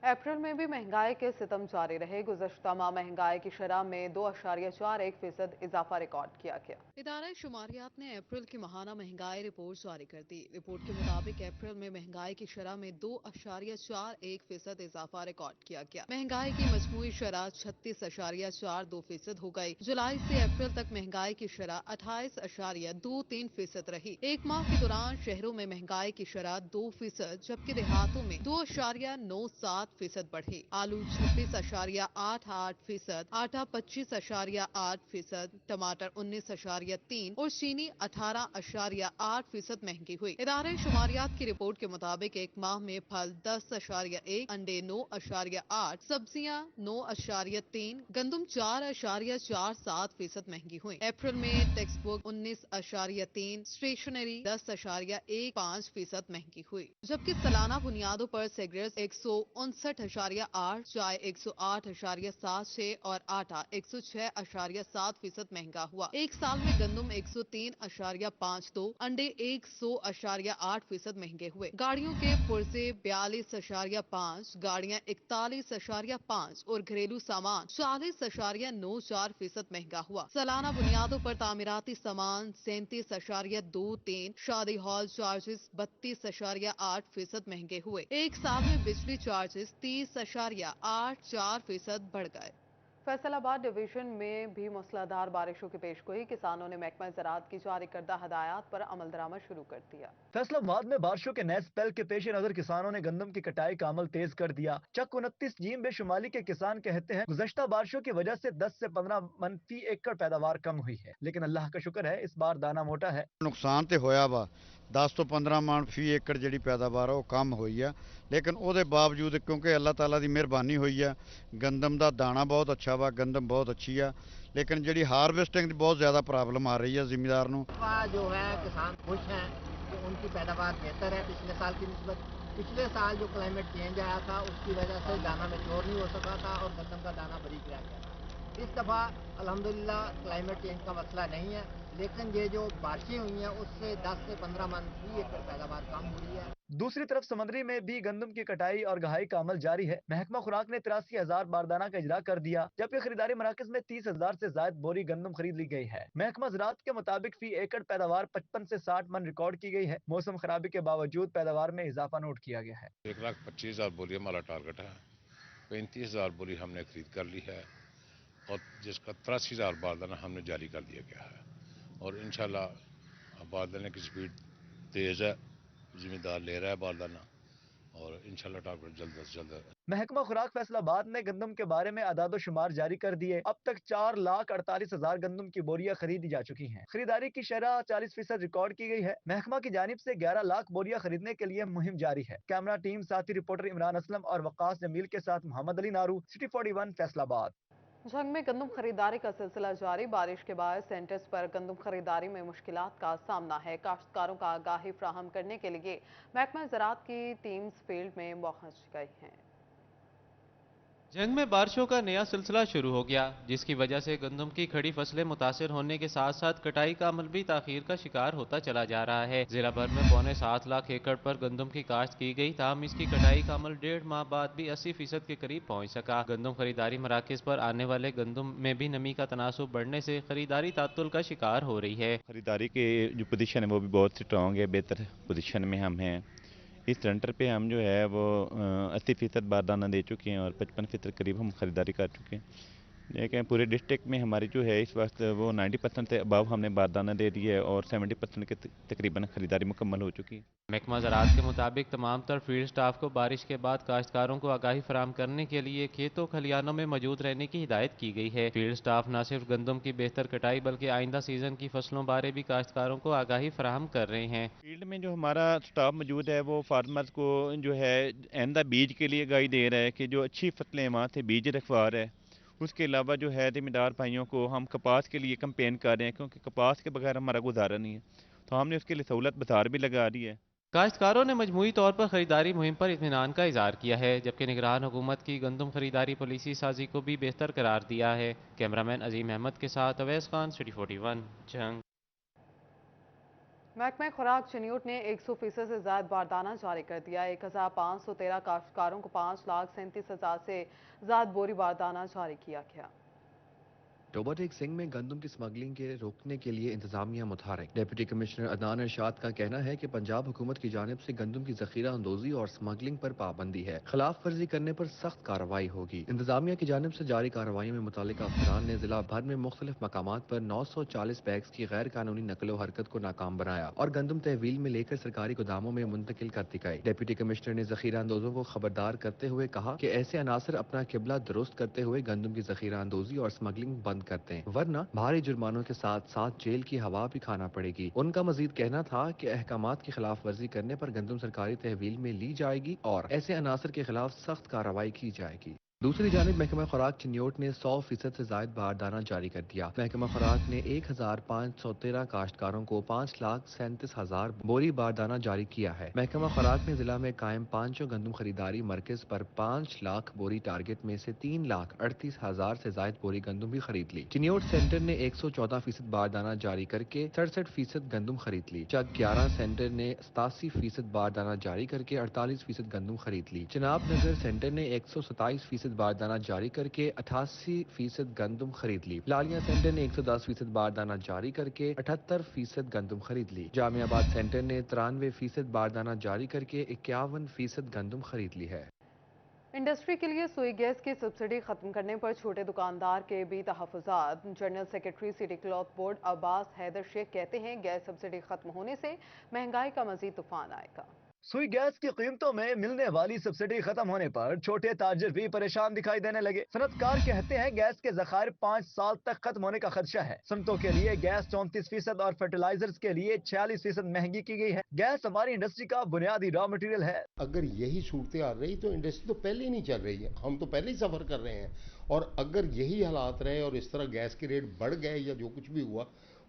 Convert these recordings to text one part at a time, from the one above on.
अप्रैल में भी महंगाई के सितम जारी रहे। गुज़श्ता माह महंगाई की शरह में 2.41% इजाफा रिकॉर्ड किया गया। इदारा शुमारियात ने अप्रैल की माहाना महंगाई रिपोर्ट जारी कर दी। रिपोर्ट के मुताबिक अप्रैल में महंगाई की शरह में 2.41% इजाफा रिकॉर्ड किया गया। महंगाई की मजमूई शरह 36.42% हो गई। जुलाई से अप्रैल तक महंगाई की शरह 28.23% रही। एक माह के दौरान शहरों में महंगाई की शरह 2%, जबकि देहातों में 2.97% बढ़ी। आलू 26.88%, आटा 25.8%, टमाटर 19.3% और चीनी 18.8% महंगी हुई। इदारे शुमारियात की रिपोर्ट के मुताबिक एक माह में फल 10.1%, अंडे 9.8%, सब्जियां 9.3%, गंदम 4.47% महंगी हुई। अप्रैल में टेक्स्ट बुक 19.3%, स्टेशनरी 10.15% महंगी हुई, जबकि सालाना बुनियादों पर सिगरेट 159.8%, चाय 108.76% और आटा 106.7% महंगा हुआ। एक साल में गंदम 103.52%, अंडे 100.8% महंगे हुए। गाड़ियों के पुर्जे 42.5%, गाड़ियां 41.5% और घरेलू सामान 40.94% महंगा हुआ। सालाना बुनियादों पर तामीराती सामान 37.23%, शादी हॉल चार्जेस 32.84% महंगे हुए। एक साल में बिजली चार्जेस 30.84% बढ़ गए। फैसलाबाद डिवीजन में भी मूसलाधार बारिशों की पेशगोई। किसानों ने महकमा ज़राअत की जारी करदा हदायत पर अमल दरामद शुरू कर दिया। फैसलाबाद में बारिशों के नए स्पेल के पेश नजर किसानों ने गंदम की कटाई का अमल तेज कर दिया। चक 29 जीम बेशुमाली के किसान कहते हैं गुज़श्ता बारिशों की वजह से 10 से 15 मन फी एकड़ पैदावार कम हुई है, लेकिन अल्लाह का शुक्र है इस बार दाना मोटा है। नुकसान तो होया वा 10 ਤੋਂ 15 ਮਣ ਫੀ ਏਕੜ ਜਿਹੜੀ ਪੈਦਾਵਾਰ ਉਹ ਕਮ ਹੋਈ ਆ, ਲੇਕਿਨ ਉਹਦੇ ਬਾਵਜੂਦ ਕਿਉਂਕਿ ਅੱਲਾਹ ਤਾਲਾ ਦੀ ਮਿਹਰਬਾਨੀ ਹੋਈ ਆ, ਗੰਦਮ ਦਾ ਦਾਣਾ ਬਹੁਤ ਅੱਛਾ ਵਾ, ਗੰਦਮ ਬਹੁਤ ਅੱਛੀ ਆ, लेकिन ਜਿਹੜੀ हार्वेस्टिंग ਦੀ बहुत ज़्यादा प्रॉब्लम आ रही है ज़िम्मेदार ਨੂੰ। जो है किसान खुश हैं कि उनकी पैदावार बेहतर है पिछले साल की निस्बत। पिछले साल जो क्लाइमेट चेंज आया था उसकी वजह से दाना मैच्योर नहीं हो सका था और गंदम का दाना बारीक रह गया था। इस दफ़ा अल्हम्दुलिल्लाह क्लाइमेट चेंज का मसला नहीं है, लेकिन ये जो बारिशें हुई हैं उससे 10 से 15 मन फी एकड़ पैदावार कम हुई है। दूसरी तरफ समंदरी में भी गंदम की कटाई और गहाई का अमल जारी है। महकमा खुराक ने 83,000 बारदाना का इजरा कर दिया, जबकि खरीदारी मराकज में 30,000 से ज्यादा बोरी गंदम खरीद ली गई है। महकमा ज़राअत के मुताबिक फी एकड़ पैदावार 55 से 60 मन रिकॉर्ड की गई है। मौसम खराबी के बावजूद पैदावार में इजाफा नोट किया गया है। 1,25,000 बोरी हमारा टारगेट है। 35,000 बोरी हमने खरीद कर ली है और जिसका 83,000 बारदाना हमने जारी कर दिया गया है। और इंशाल्लाह बारदाने की स्पीड तेज़ है, जिम्मेदार ले रहा है बारदाना और इंशाल्लाह टारगेट जल्द से जल्द। महकमा खुराक फैसलाबाद ने गंदम के बारे में अदाद शुमार जारी कर दिए। अब तक 4,48,000 गंदम की बोरियां खरीदी जा चुकी हैं। खरीदारी की शरह 40% रिकॉर्ड की गई है। महकमा की जानिब से 11 लाख बोरियां खरीदने के लिए मुहिम जारी है। कैमरा टीम साथी रिपोर्टर इमरान असलम और वक्कास जमील के साथ मोहम्मद अली नारू, सिटी 41 फैसलाबाद। झंग में गंदम खरीदारी का सिलसिला जारी। बारिश के बाद सेंटर्स पर गंदम खरीदारी में मुश्किलात का सामना है। काश्तकारों का आगाही फ्राहम करने के लिए महकमा ज़राअत की टीम्स फील्ड में पहुंच गई हैं। जंग में बारिशों का नया सिलसिला शुरू हो गया, जिसकी वजह से गंदम की खड़ी फसलें मुतासिर होने के साथ साथ कटाई का अमल भी ताखीर का शिकार होता चला जा रहा है। जिला भर में 6.25 लाख एकड़ पर गंदम की काश्त की गई, ताहम इसकी कटाई का अमल 1.5 माह बाद भी 80% के करीब पहुँच सका। गंदम खरीदारी मराकज पर आने वाले गंदम में भी नमी का तनासुब बढ़ने से खरीदारी तातुल का शिकार हो रही है। खरीदारी की जो पोजीशन है वो भी बहुत स्ट्रॉन्ग है, बेहतर पोजीशन में हम हैं। इस सेंटर पे हम जो है वो 80% बारदाना दे चुके हैं और 55% करीब हम खरीदारी कर चुके हैं। लेकिन पूरे डिस्ट्रिक्ट में हमारी जो है इस वक्त वो 90% से अबव हमने बारदाना दे दिया है और 70% के तकरीबन खरीदारी मुकम्मल हो चुकी है। महकमा ज़राअत के मुताबिक तमाम तर फील्ड स्टाफ को बारिश के बाद काश्तकारों को आगाही फराहम करने के लिए खेतों खलियानों में मौजूद रहने की हिदायत की गई है। फील्ड स्टाफ न सिर्फ गंदम की बेहतर कटाई बल्कि आइंदा सीजन की फसलों बारे भी काश्तकारों को आगाही फराहम कर रहे हैं। फील्ड में जो हमारा स्टाफ मौजूद है वो फार्मर्स को जो है आइंदा बीज के लिए आगाही दे रहा है कि जो अच्छी फसलें वहाँ से बीज रखवा रहा है। उसके अलावा जो है ज़िम्मेदार भाइयों को हम कपास के लिए कैंपेन कर रहे हैं, क्योंकि कपास के बगैर हमारा गुजारा नहीं है, तो हमने उसके लिए सहूलत बाजार भी लगा दी है। काश्तकारों ने मजमूई तौर पर खरीदारी मुहिम पर इत्मीनान का इजहार किया है, जबकि निगरान हुकूमत की गंदम खरीदारी पॉलिसी साजी को भी बेहतर करार दिया है। कैमरामैन अजीम अहमद के साथ अवैस खान, सिटी 41 जंग। महकमा खुराक चिन्यूट ने 100% से ज्यादा बारदाना जारी कर दिया। 1513 काश्तकारों को 5,37,000 से ज्यादा बोरी बारदाना जारी किया गया। रोबोटिक सिंह में गंदम की स्मगलिंग के रोकने के लिए इंतजामिया मुतहरिक। डिप्टी कमिश्नर अदनान इरशाद का कहना है कि पंजाब हुकूमत की जानिब से गंदम की जखीरा अंदोजी और स्मगलिंग पर पाबंदी है। खिलाफ वर्जी करने पर सख्त कार्रवाई होगी। इंतजामिया की जानिब से जारी कार्रवाई में मुतालिका अफसरान ने जिला भर में मुख्तलिफ मकामात पर 940 बैग्स की गैर कानूनी नकलो हरकत को नाकाम बनाया और गंदम तहवील में लेकर सरकारी गोदामों में मुंतकिल कर दिखाई। डिप्टी कमिश्नर ने जखीरा अंदोजों को खबरदार करते हुए कहा कि ऐसे अनासर अपना किबला दुरुस्त करते हुए गंदम की जखीरा अंदोजी और स्मगलिंग बंद करते हैं, वरना भारी जुर्मानों के साथ साथ जेल की हवा भी खाना पड़ेगी। उनका मजीद कहना था कि अहकामात की खिलाफ वर्जी करने पर गंदम सरकारी तहवील में ली जाएगी और ऐसे अनासर के खिलाफ सख्त कार्रवाई की जाएगी। दूसरी जानिब महकमा खुराक चिन्योट ने 100% से जायद बारदाना जारी कर दिया। महकमा खुराक ने 1513 काश्तकारों को 5,37,000 बोरी बारदाना जारी किया है। महकमा खुराक ने जिला में कायम 5 गंदम खरीदारी मरकज पर 5 लाख बोरी टारगेट में से 3,38,000 से जायद बोरी गंदम भी खरीद ली। चिन्योट सेंटर ने 114% बारदाना जारी करके 67% गंदम खरीद ली। चक 11 सेंटर ने 87% बारदाना जारी करके 48% गंदम खरीद ली। चिनाब नगर सेंटर ने 127% बारदाना जारी करके 88% गंदम खरीद ली। लालिया सेंटर ने 110% बारदाना जारी करके 78% गंदम खरीद ली। जामियाबाद सेंटर ने 93% बारदाना जारी करके 51% गंदम खरीद ली है। इंडस्ट्री के लिए सुई गैस की सब्सिडी खत्म करने पर छोटे दुकानदार के भी तहफ़्फ़ुज़ात। General secretary city cloth board Abbas Haider Sheikh कहते हैं गैस सब्सिडी खत्म होने से महंगाई का मजीद तूफान आएगा। सुई गैस की कीमतों में मिलने वाली सब्सिडी खत्म होने पर छोटे ताजिर भी परेशान दिखाई देने लगे। सनतकार कहते हैं गैस के ज़खायर 5 साल तक खत्म होने का खदशा है। सनतों के लिए गैस 34% और फर्टिलाइजर्स के लिए 46% महंगी की गई है। गैस हमारी इंडस्ट्री का बुनियादी रॉ मटेरियल है। अगर यही सूरतें आ रही तो इंडस्ट्री तो पहले ही नहीं चल रही है, हम तो पहले ही सफ़र कर रहे हैं। और अगर यही हालात रहे और इस तरह गैस के रेट बढ़ गए या जो कुछ भी हुआ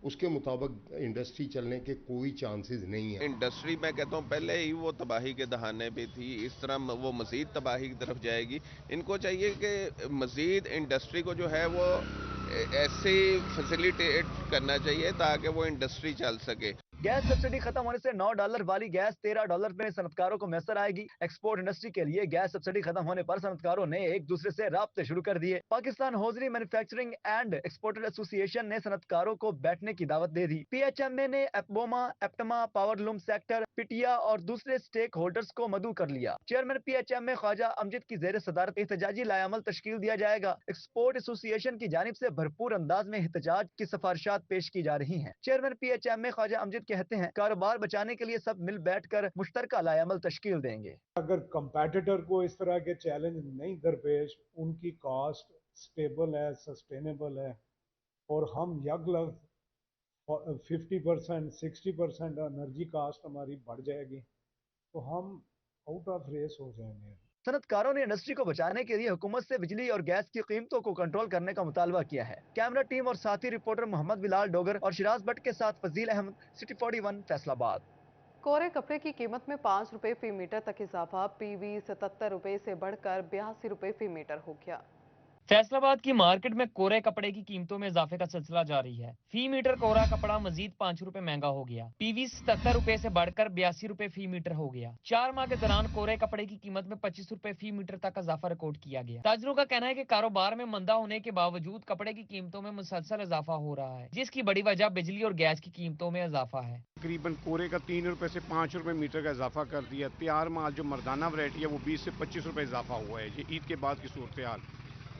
उसके मुताबिक इंडस्ट्री चलने के कोई चांसेस नहीं है। इंडस्ट्री मैं कहता हूँ पहले ही वो तबाही के दहाने पे थी, इस तरह वो मजीद तबाही की तरफ जाएगी। इनको चाहिए कि मजीद इंडस्ट्री को जो है वो ऐसे फैसिलिटेट करना चाहिए ताकि वो इंडस्ट्री चल सके। गैस सब्सिडी खत्म होने से $9 वाली गैस $13 में सनतकारों को मैसर आएगी। एक्सपोर्ट इंडस्ट्री के लिए गैस सब्सिडी खत्म होने पर सनतकारों ने एक दूसरे से राब्ते शुरू कर दिए। Pakistan hosiery manufacturing and exporter association ने सनतकारों को बैठने की दावत दे दी। PHMA ने एपबोमा, एप्टमा, पावरलूम सेक्टर, पिटिया और दूसरे स्टेक होल्डर्स को मदऊ कर लिया। चेयरमैन PHMA ख्वाजा अमजद की जेर सदारत एहतजाजी लायामल तश्कील दिया जाएगा। एक्सपोर्ट एसोसिएशन की जानिब से भरपूर अंदाज में एहतजाज की सिफारिशात पेश की जा रही हैं। चेयरमैन PHMA ख्वाजा अमजद कहते हैं कारोबार बचाने के लिए सब मिल बैठकर मुश्तरका लायामल तश्कील देंगे। अगर कंपेटिटर को इस तरह के चैलेंज नहीं दरपेश, उनकी कॉस्ट स्टेबल है, सस्टेनेबल है और हम यगलग 50% 60% एनर्जी कास्ट हमारी बढ़ जाएगी तो हम आउट ऑफ रेस हो जाएंगे। सनतकारों ने इंडस्ट्री को बचाने के लिए हुकूमत से बिजली और गैस की कीमतों को कंट्रोल करने का मुतालबा किया है। कैमरा टीम और साथी रिपोर्टर मोहम्मद बिलाल डोगर और शिराज भट्ट के साथ फजील अहमद, सिटी 41 फैसलाबाद। कोरे कपड़े की कीमत में 5 रुपए फी मीटर तक इजाफा। PV 77 रुपए से बढ़कर 82 रुपए फी मीटर हो गया। फैसलाबाद की मार्केट में कोरे कपड़े की कीमतों में इजाफे का सिलसिला जारी है। फी मीटर कोरा कपड़ा मजीद 5 रुपए महंगा हो गया। PV 77 रुपए से बढ़कर 82 रुपए फी मीटर हो गया। 4 माह के दौरान कोरे कपड़े की कीमत में 25 रुपए फी मीटर तक इजाफा रिकॉर्ड किया गया। ताजरों का कहना है कि कारोबार में मंदा होने के बावजूद कपड़े की कीमतों में मुसलसल इजाफा हो रहा है, जिसकी बड़ी वजह बिजली और गैस की कीमतों में इजाफा है। तकरीबन कोरे का 3 रुपए से 5 रुपए मीटर का इजाफा कर दिया। तैयार माल जो मर्दाना वैरायटी है वो 20 से 25 रुपए इजाफा हुआ है। ये ईद के बाद की सूरत हाल।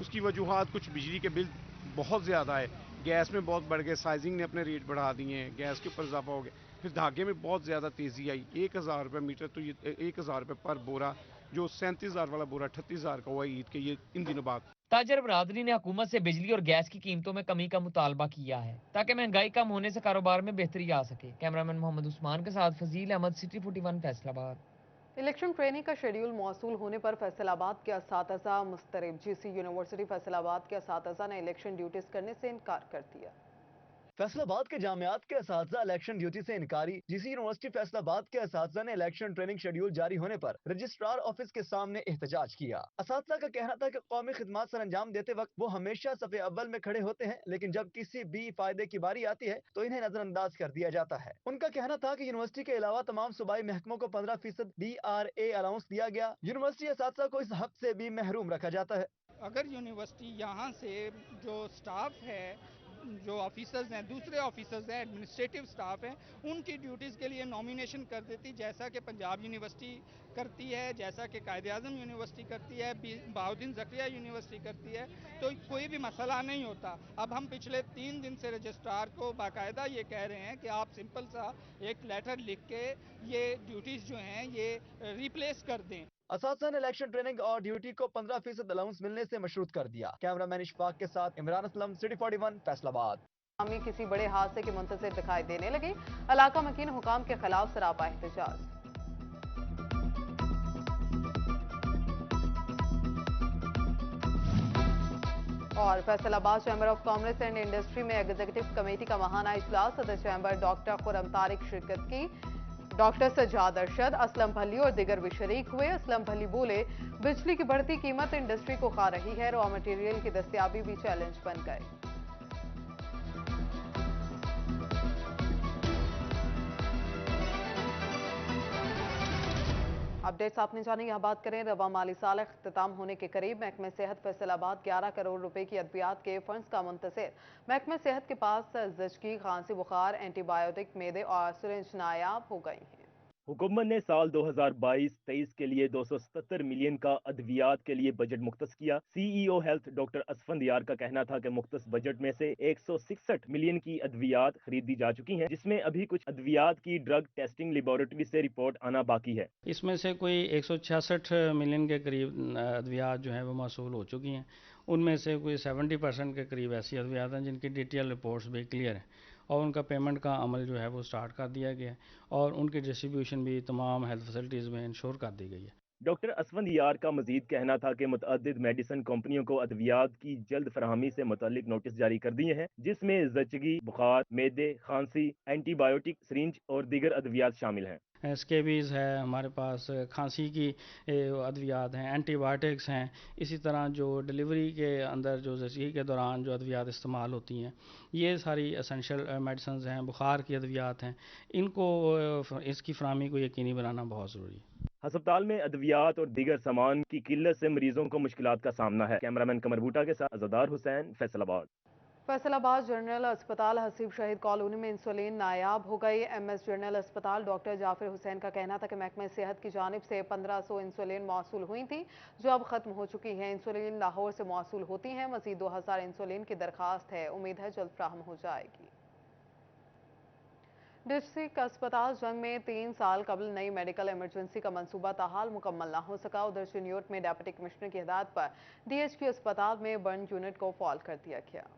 उसकी वजूहात कुछ बिजली के बिल बहुत ज़्यादा है, गैस में बहुत बढ़ गए, साइजिंग ने अपने रेट बढ़ा दिए हैं, गैस के ऊपर इजाफा हो गया, फिर धागे में बहुत ज़्यादा तेज़ी आई। 1,000 रुपये मीटर तो ये 1,000 रुपये पर बोरा, जो 37,000 वाला बोरा 38,000 का हुआ ईद के ये इन दिनों बाद। ताजर बरादरी ने हुकूमत से बिजली और गैस की कीमतों में कमी का मुतालबा किया है ताकि महंगाई कम होने से कारोबार में बेहतरी आ सके। कैमरामैन मोहम्मद उस्मान के साथ Fazeel Ahmed, city 41 Faisalabad. Election training का शेड्यूल मौसूल होने पर फैसलाबाद के असातिज़ा मुस्तरब। GC यूनिवर्सिटी फैसलाबाद के असातिज़ा ने इलेक्शन ड्यूटीज करने से इनकार कर दिया। फैसला आबाद के जामियात के असातिज़ा इलेक्शन ड्यूटी से इनकारी। जीसी यूनिवर्सिटी फैसला आबाद के असातिज़ा ने इलेक्शन ट्रेनिंग शेड्यूल जारी होने पर रजिस्ट्रार ऑफिस के सामने एहतजाज किया। असातिज़ा का कहना था कि कौमी खिदमत सर अंजाम देते वक्त वो हमेशा सफ़े अव्वल में खड़े होते हैं, लेकिन जब किसी भी फायदे की बारी आती है तो इन्हें नजरअंदाज कर दिया जाता है। उनका कहना था कि यूनिवर्सिटी के अलावा तमाम सूबाई महकमों को 15% DRA अलाउंस दिया गया। यूनिवर्सिटी असातिज़ा को इस हक से भी महरूम रखा जाता है। अगर यूनिवर्सिटी यहाँ से जो स्टाफ है, जो ऑफिसर्स हैं, दूसरे ऑफिसर्स हैं, एडमिनिस्ट्रेटिव स्टाफ हैं, उनकी ड्यूटीज़ के लिए नॉमिनेशन कर देती, जैसा कि पंजाब यूनिवर्सिटी करती है, जैसा कि कायद-ए-आज़म यूनिवर्सिटी करती है, बहाउद्दीन ज़करिया यूनिवर्सिटी करती है, तो कोई भी मसला नहीं होता। अब हम पिछले 3 दिन से रजिस्ट्रार को बाकायदा ये कह रहे हैं कि आप सिंपल सा एक लेटर लिख के ये ड्यूटीज़ जो हैं ये रिप्लेस कर दें। असातिज़ा ने इलेक्शन ट्रेनिंग और ड्यूटी को 15% अलाउंस मिलने से मशरूत कर दिया। कैमरामैन इशफाक के साथ इमरान असलम, सिटी 41, फैसलाबाद। में किसी बड़े हादसे के मुंतज़िर दिखाई देने लगे। इलाका मकीन हुकाम के खिलाफ सरापा एहतजाज। और Faisalabad chamber of commerce and industry में एग्जीक्यूटिव कमेटी का माहाना इजलास। सदर चैम्बर डॉक्टर खुरम तारिक शिरकत की। डॉक्टर सज्जाद अरशद, असलम भली और दिगर भी शरीक हुए। असलम भली बोले, बिजली की बढ़ती कीमत इंडस्ट्री को खा रही है, रॉ मटेरियल की दस्तयाबी भी चैलेंज बन गए। अपडेट्स आपने जाने, यहाँ बात करें रवा माली साल इख्तिताम होने के करीब महकमे सेहत फैसलाबाद 11 करोड़ रुपए की अद्वियात के फंड्स का मुंतज़िर। महकमे सेहत के पास ज़चगी, खांसी, बुखार, एंटीबायोटिक, मेदे और सिरिंज नायाब हो गई हैं। हुकूमत ने साल 2022-23 के लिए 277 मिलियन का अद्वियात के लिए बजट मुख्तस किया। CEO हेल्थ डॉक्टर असफंदियार का कहना था कि मुख्तस बजट में से 166 मिलियन की अद्वियात खरीदी जा चुकी हैं, जिसमें अभी कुछ अद्वियात की ड्रग टेस्टिंग लेबोरेटरी से रिपोर्ट आना बाकी है। इसमें से कोई 166 मिलियन के करीब अद्वियात जो है वो मौसूल हो चुकी हैं। उनमें से कोई 70% के करीब ऐसी अद्वियात हैं जिनकी डिटेल रिपोर्ट्स भी क्लियर हैं और उनका पेमेंट का अमल जो है वो स्टार्ट कर दिया गया है और उनकी डिस्ट्रीब्यूशन भी तमाम हेल्थ फैसिलिटीज़ में इंश्योर कर दी गई है। डॉक्टर असफंदियार का मजीद कहना था कि मुतअद्दिद मेडिसिन कंपनियों को अद्वियात की जल्द फराहमी से मुतालिक नोटिस जारी कर दिए हैं, जिसमें ज़चगी, बुखार, मेदे, खांसी, एंटीबायोटिक, सिरिंज और दीगर अद्वियात शामिल हैं। स्केबीज़ है हमारे पास, खांसी की अद्वियात हैं, एंटीबायोटिक्स हैं। इसी तरह जो डिलीवरी के अंदर जो ज़चगी के दौरान जो अद्वियात इस्तेमाल होती हैं, ये सारी एसेंशियल मेडिसिन हैं। बुखार की अद्वियात हैं, इनको इसकी फराहमी को यकीनी बनाना बहुत ज़रूरी है। अस्पताल में अद्वियात और दीगर सामान की किल्लत से मरीजों को मुश्किलात का सामना है। कैमरामैन कमर बूटा के साथ अज़दार हुसैन, फैसलाबाद। फैसलाबाद जनरल अस्पताल हसीब शहीद कॉलोनी में इंसुलिन नायाब हो गई। MS जनरल अस्पताल डॉक्टर जाफर हुसैन का कहना था कि महकमे सेहत की जानिब से 1500 इंसुलिन मौसूल हुई थी, जो अब खत्म हो चुकी हैं। इंसुलिन लाहौर से मौसूल होती हैं। मजीद 2000 इंसुलिन की दरखास्त है, उम्मीद है जल्द फ्राहम हो जाएगी। डिस्ट्रिक्ट अस्पताल जंग में 3 साल कबल नई मेडिकल इमरजेंसी का मंसूबा ताहाल मुकम्मल न हो सका। उधर चिन्योट में डिप्टी कमिश्नर की हिदायत पर DHQ अस्पताल में बर्न यूनिट को फॉल कर दिया गया।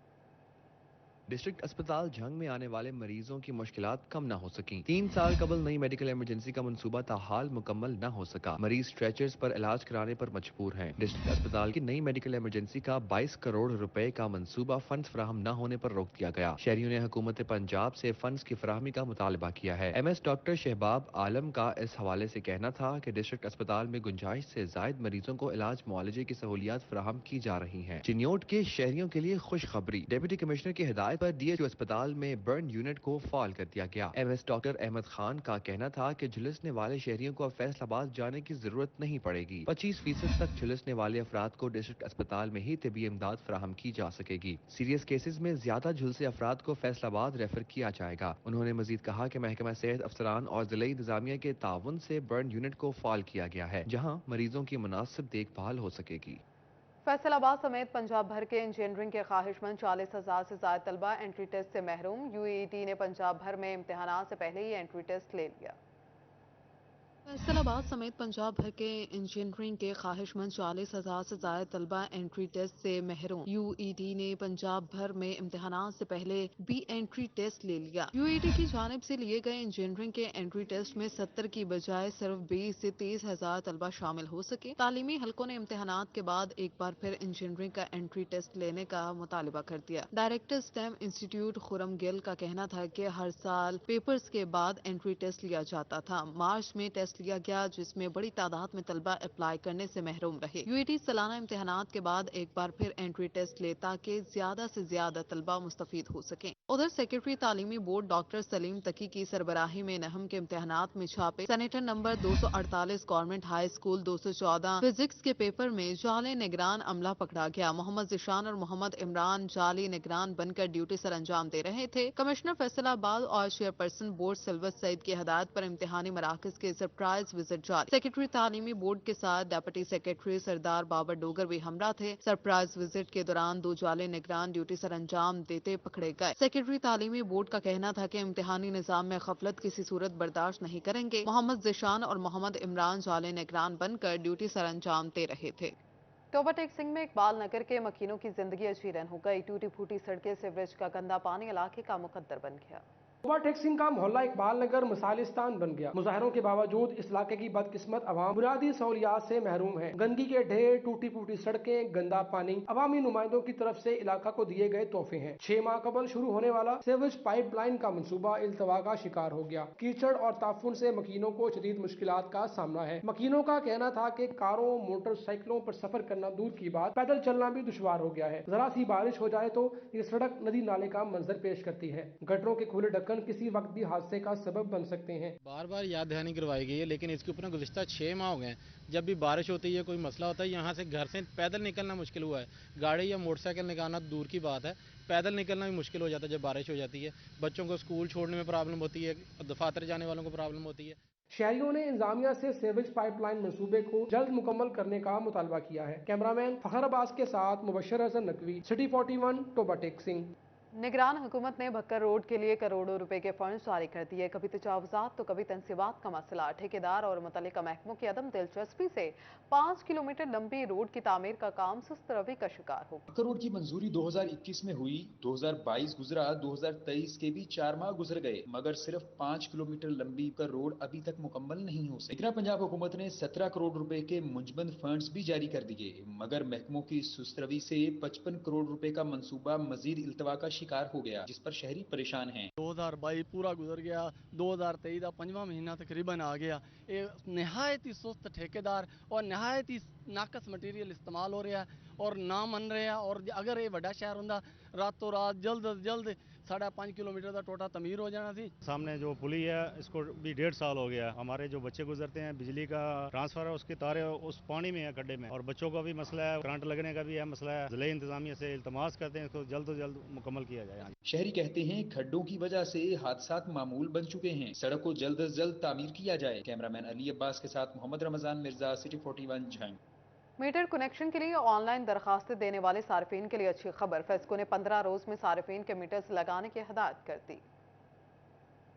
डिस्ट्रिक्ट अस्पताल जंग में आने वाले मरीजों की मुश्किलात कम न हो सकी। 3 साल कबल नई मेडिकल इमरजेंसी का मंसूबा ताहाल मुकम्मल न हो सका। मरीज स्ट्रेचर्स पर इलाज कराने पर मजबूर हैं। डिस्ट्रिक्ट अस्पताल की नई मेडिकल इमरजेंसी का 22 करोड़ रुपए का मंसूबा फंड्स फराहम न होने पर रोक दिया गया। शहरियों ने हुकूमत पंजाब से फंड्स की फराहमी का मुतालबा किया है। MS डॉक्टर शहबाब आलम का इस हवाले से कहना था कि डिस्ट्रिक्ट अस्पताल में गुंजाइश से जायद मरीजों को इलाज मुआलजे की सहूलियात फराहम की जा रही है। चिन्योट के शहरियों के लिए खुशखबरी, डिप्टी कमिश्नर की हिदायत पर DHQ अस्पताल में बर्न यूनिट को फॉल कर दिया गया। MS डॉक्टर अहमद खान का कहना था कि झुलसने वाले शहरियों को अब फैसलाबाद जाने की जरूरत नहीं पड़ेगी। 25% तक झुलसने वाले अफराद को डिस्ट्रिक्ट अस्पताल में ही तिबी इमदाद फराहम की जा सकेगी। सीरियस केसेस में ज्यादा झुलसे अफराद को फैसलाबाद रेफर किया जाएगा। उन्होंने मजीद कहा कि महकमा सेहत अफसरान और जिला इंतजामिया के ताउन से बर्न यूनिट को फॉल किया गया है, जहाँ मरीजों की मुनासिब देखभाल हो सकेगी। फैसलाबाद समेत पंजाब भर के इंजीनियरिंग के ख्वाहिशमंद 40,000 से ज्यादा तलबा एंट्री टेस्ट से महरूम। UET ने पंजाब भर में इम्तिहानात से पहले ही एंट्री टेस्ट ले लिया। फैसलाबाद समेत पंजाब भर के इंजीनियरिंग के ख्वाहिशमंद 40,000 से ज्यादा तलबा एंट्री टेस्ट से महरूम। यूईटी ने पंजाब भर में इम्तिहानात से पहले बी एंट्री टेस्ट ले लिया। यूईटी की जानिब से लिए गए इंजीनियरिंग के एंट्री टेस्ट में 70 की बजाय सिर्फ 20 से 23,000 तलबा शामिल हो सके। तालीमी हलकों ने इम्तिहानात के बाद एक बार फिर इंजीनियरिंग का एंट्री टेस्ट लेने का मुतालबा कर दिया। Director stem institute Khurram Gill का कहना था कि हर साल पेपर्स के बाद एंट्री टेस्ट लिया जाता था। मार्च में टेस्ट लिया गया जिसमें बड़ी तादाद में तलबा अप्लाई करने से महरूम रहे। यूईटी सालाना इम्तिहानात के बाद एक बार फिर एंट्री टेस्ट ले ताकि ज्यादा से ज्यादा तलबा मुस्तफीद हो सकें। उधर सेक्रेटरी तालीमी बोर्ड डॉक्टर सलीम तकी की सरबराही में नहम के इम्तिहानात में छापे। Senator number 248 government high school 214 physics के पेपर में जाली निगरान अमला पकड़ा गया। मोहम्मद जिशान और मोहम्मद इमरान जाली निगरान बनकर ड्यूटी सर अंजाम दे रहे थे। कमिश्नर फैसलाबाद और चेयरपर्सन बोर्ड सिल्वर सईद की हदायत पर इम्तिहानी मराकज के सरप्राइज विजिट जारी। सेक्रेटरी तालीमी बोर्ड के साथ डेप्यूटी सेक्रेटरी सरदार बाबर डोगर भी हमरा थे। सरप्राइज विजिट के दौरान 2 जाली निगरान ड्यूटी सर अंजाम देते पकड़े गए। सेक्रेटरी तालीमी बोर्ड का कहना था कि इम्तिहानी निजाम में गफलत किसी सूरत बर्दाश्त नहीं करेंगे। मोहम्मद जिशान और मोहम्मद इमरान जाली निगरान बनकर ड्यूटी सर अंजाम दे रहे थे। टोबा टेक सिंह में इकबाल नगर के मकीनों की जिंदगी अजीरन हो गई। टूटी फूटी सड़कें, सीवरेज का गंदा पानी इलाके का मुकद्दर बन गया। टोबा टेक सिंह का मोहल्ला इकबाल नगर मिसालिस्तान बन गया। मुजाहरों के बावजूद इस इलाके की बदकिस्मत अवाम बुनियादी सहूलियात से महरूम है। गंदगी के ढेर, टूटी फूटी सड़कें, गंदा पानी अवामी नुमाइंदों की तरफ से इलाका को दिए गए तोहफे हैं। 6 माह कबल शुरू होने वाला सीवरेज पाइपलाइन का मंसूबा इल्तवा का शिकार हो गया। कीचड़ और ताफुन से मकीनों को शदीद मुश्किलात का सामना है। मकीनों का कहना था कि कारों, मोटरसाइकिलों पर सफर करना दूर की बात, पैदल चलना भी दुश्वार हो गया है। जरा सी बारिश हो जाए तो ये सड़क नदी नाले का मंजर पेश करती है। गटरों के खुले ढक्कन किसी वक्त भी हादसे का सबब बन सकते हैं। बार बार याद दहानी करवाई गई है, लेकिन इसके ऊपर गुज़िश्ता 6 माह हो गए हैं। जब भी बारिश होती है, कोई मसला होता है, यहाँ से घर से पैदल निकलना मुश्किल हुआ है। गाड़ी या मोटरसाइकिल निकालना दूर की बात है, पैदल निकलना भी मुश्किल हो जाता है जब बारिश हो जाती है। बच्चों को स्कूल छोड़ने में प्रॉब्लम होती है, दफातर जाने वालों को प्रॉब्लम होती है। शहरियों ने इंतजामिया से सीवरेज पाइपलाइन मंसूबे को जल्द मुकम्मल करने का मुतालबा किया है। कैमरामैन फखर अब्बास के साथ मुबशर हसन नकवी, सिटी 41, टोबा टेक सिंह। निगरान हुकूमत ने भक्कर रोड के लिए करोड़ों रुपए के फंड जारी कर दिए। कभी तजावुजात तो कभी तनसीबात का मसला। ठेकेदार और मुतल्लिका महकमों की अदम दिलचस्पी से 5 किलोमीटर लंबी रोड की तामीर का काम सुस्त रवि का शिकार हो। भक्कर रोड की मंजूरी 2021 में हुई, 2022 गुजरा, 2023 के भी 4 माह गुजर गए, मगर सिर्फ 5 किलोमीटर लंबी का रोड अभी तक मुकम्मल नहीं हो सकी। इतना पंजाब हुकूमत ने 17 करोड़ रुपए के मुंजमद फंड्स भी जारी कर दिए, मगर महकमों की सुस्त रवि से 55 करोड़ रुपए का मंसूबा मजीद इल्तवा का शिकार हो गया, जिस पर शहरी परेशान हैं। 2022 पूरा गुजर गया, 2023 का 5वां महीना तकरीबन आ गया। ये नहायत ही सुस्त ठेकेदार और नहायत ही नाकस मटीरियल इस्तेमाल हो रहा है और ना मन रहे हैं। और अगर ये बड़ा शहर होंदा रातों रात जल्द अज जल्द 5.5 किलोमीटर का टोटा तमीर हो जाना थी। सामने जो पुली है इसको भी 1.5 साल हो गया। हमारे जो बच्चे गुजरते हैं, बिजली का ट्रांसफर है, उसके तारे उस पानी में है, गड्ढे में, और बच्चों का भी मसला है, करंट लगने का भी है मसला है। जिले इंतजामिया से इल्तमास करते हैं इसको जल्द से जल्द मुकम्मल किया जाए। शहरी कहते हैं खड्डों की वजह से हादसात मामूल बन चुके हैं, सड़क को जल्द से जल्द तामीर किया जाए। कैमरामैन अली अब्बास के साथ Mohammad Ramzan Mirza, city 41 Jhang. Meter connection के लिए ऑनलाइन दरखास्तें देने वाले सार्फिन के लिए अच्छी खबर। फेस्को ने 15 रोज में सार्फिन के मीटर्स लगाने की हिदायत कर दी।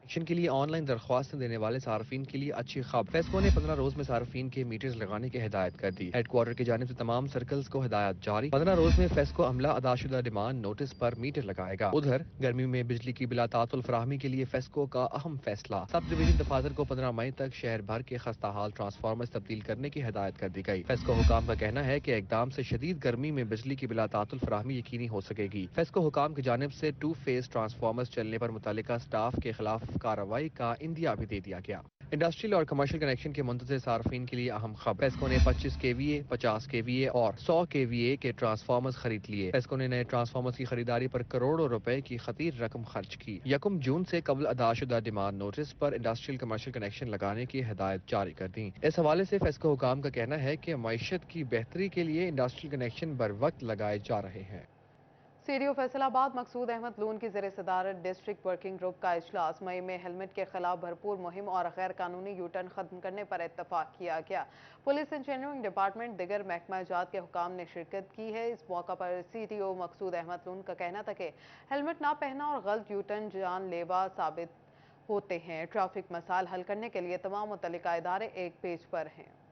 कनेक्शन के लिए ऑनलाइन दरख्वास्त देने वाले सार्फिन के लिए अच्छी खबर। फेस्को ने 15 रोज में सार्फिन के मीटर्स लगाने की हिदायत कर दी। हेडक्वार्टर की जानिब से तमाम सर्कल्स को हिदायत जारी। 15 रोज में फेस्को अमला अदाशुदा डिमांड नोटिस पर मीटर लगाएगा। उधर गर्मी में बिजली की बिला तातुल फराहमी के लिए फेस्को का अहम फैसला। सब डिवीजन दफातर को 15 मई तक शहर भर के खस्ता हाल ट्रांसफार्मर तब्दील करने की हिदायत कर दी गई। फेस्को हुकाम का कहना है कि इकदाम से शदीद गर्मी में बिजली की बिला तातुल फराहमी यकीनी हो सकेगी। फेस्को हुकाम की जानिब से 2 फेज ट्रांसफार्मर चलने पर मुतल्लिका स्टाफ के खिलाफ कार्रवाई का इंदिया भी दे दिया गया। इंडस्ट्रियल और कमर्शियल कनेक्शन के मुंतज़िर सार्फिन के लिए अहम खबर। फेस्को ने 25 kVA, 50 kVA और 100 kVA के ट्रांसफार्मर्स खरीद लिए। फेस्को ने नए ट्रांसफार्मर्स की खरीदारी पर करोड़ों रुपए की खतीर रकम खर्च की। 1 जून से कबल अदाशुदा डिमांड नोटिस पर इंडस्ट्रियल कमर्शियल कनेक्शन लगाने की हिदायत जारी कर दी। इस हवाले से फेस्को हुकाम का कहना है कि मईशत की बेहतरी के लिए इंडस्ट्रियल कनेक्शन बर वक्त लगाए जा रहे हैं। सीडीओ फैसलाबाद मकसूद अहमद लून की ज़ेर सदारत डिस्ट्रिक्ट वर्किंग ग्रुप का इजलास। मई में हेलमेट के खिलाफ भरपूर मुहिम और गैर कानूनी यूटर्न खत्म करने पर इत्तफाक किया गया। पुलिस इंजीनियरिंग डिपार्टमेंट दिगर महकमा जात के हुकाम ने शिरकत की है। इस मौका पर सीडीओ मकसूद अहमद लून का कहना था कि हेलमेट ना पहना और गलत यूटर्न जानलेवा साबित होते हैं। ट्रैफिक मसाइल हल करने के लिए तमाम मुतल्लिका इदारे एक पेज पर हैं।